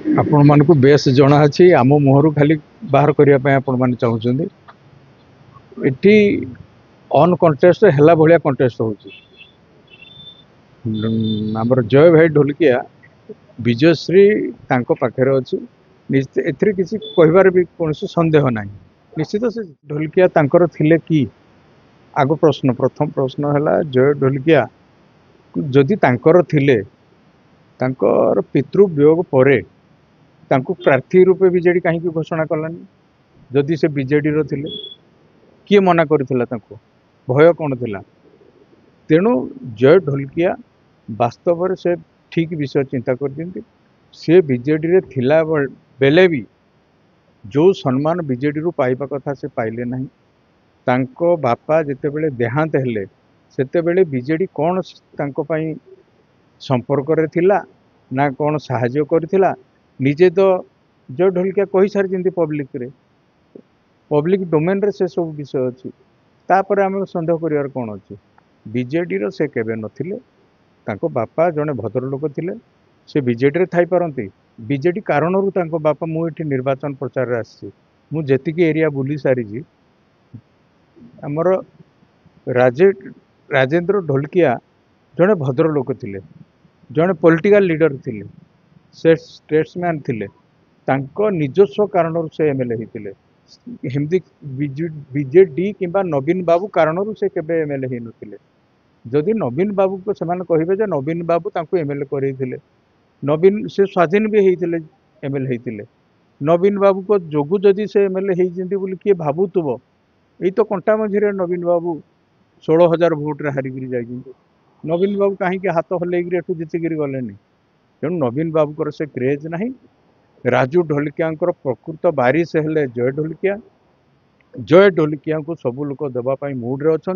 आपण मान को बेस जना अच्छी आम मुहर खाली बाहर करने आपण मैंने चाहते एटी अन कंटेस्ट है भाया कंटेस्ट हो जय भाई ढोलकिया विजयश्री पाखे अच्छी एथि किसी कहबार भी कौन सन्देह ना निश्चित से ढोलकिया तांकर थिले कि आग प्रश्न प्रथम प्रश्न है जय ढोलकिया जदि तांकर थिले तांकर पितृ वियोग परे तांको प्रार्थी रूपे बीजेडी कहीं घोषणा कलानी जदि से बीजेडी रो थिले किए मना करथिला तांको भय कौन थिला तेणु जय ढोलकिया वास्तव में से ठीक विषय चिंता कर सी बीजेडी रे थिला बेले भी जो सम्मान बीजेडी रू पाइबा कथा से पाइले नहीं तांको बापा जितेबेले देहांत हेले सेतेबेले बीजेडी कौन तांको पई संपर्क रे थिला ना कौन साहाय्य करथिला निजे तो जो ढोलकिया कही सारी पब्लिक डोमेन रे से सब विषय अच्छी तापर आम सन्देह कर कौन अच्छी बीजेडी रो से केबे नथिले तांको बापा जने भद्रलोक थिले से बीजेडी रे थाई पारंती बीजेडी कारणरू तांको बापा मु एठी निर्वाचन प्रचार रे आसी मु जेतिकी एरिया बुली सारी जी हमर राजेंद्र ढोलकिया जने भद्रलोक थिले जने पॉलिटिकल लीडर थिले से स्टेट्समैन थिले तांको निजस्व कारणरू से एमएलए हिथिले हिंदी बीजेडी किंबा नवीन बाबू कारणरू से केबे एमएलए हि नथिले जदि नवीन बाबू को सेमान कहिबे जे नवीन बाबू तांको एमएलए करैथिले नवीन से स्वाधीन भी हेइथिले एमएलए हेइथिले नवीन बाबू को जोगु जदि से एमएलए हेइजिंती बोली किए भाबुतबो एई तो कंटा मझिरे नवीन बाबू 16,000 भोट रे हारिगिरी जाइजिंती नवीन बाबू कहीं हाथ हल्लेगिरी एठू जितिगिरी गलेनी तेणु नवीन बाबू को से क्रेज नहीं राजू ढोलकिया प्रकृत बारिश हेले जय ढोलकिया को सबू लोक देवाई मुड्रे अच्छा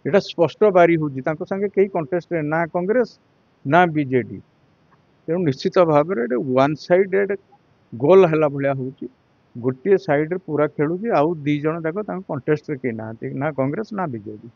यहाँ स्पष्ट बारी होगी संगे कई कंटेस्ट ना कांग्रेस ना बीजेडी तेणु निश्चित भाव में वन साइडेड गोल है भाया हूँ गोटे साइड पूरा खेलुची आउ दी जन जाक कंटेस्ट कहीं ना कांग्रेस ना बीजेडी।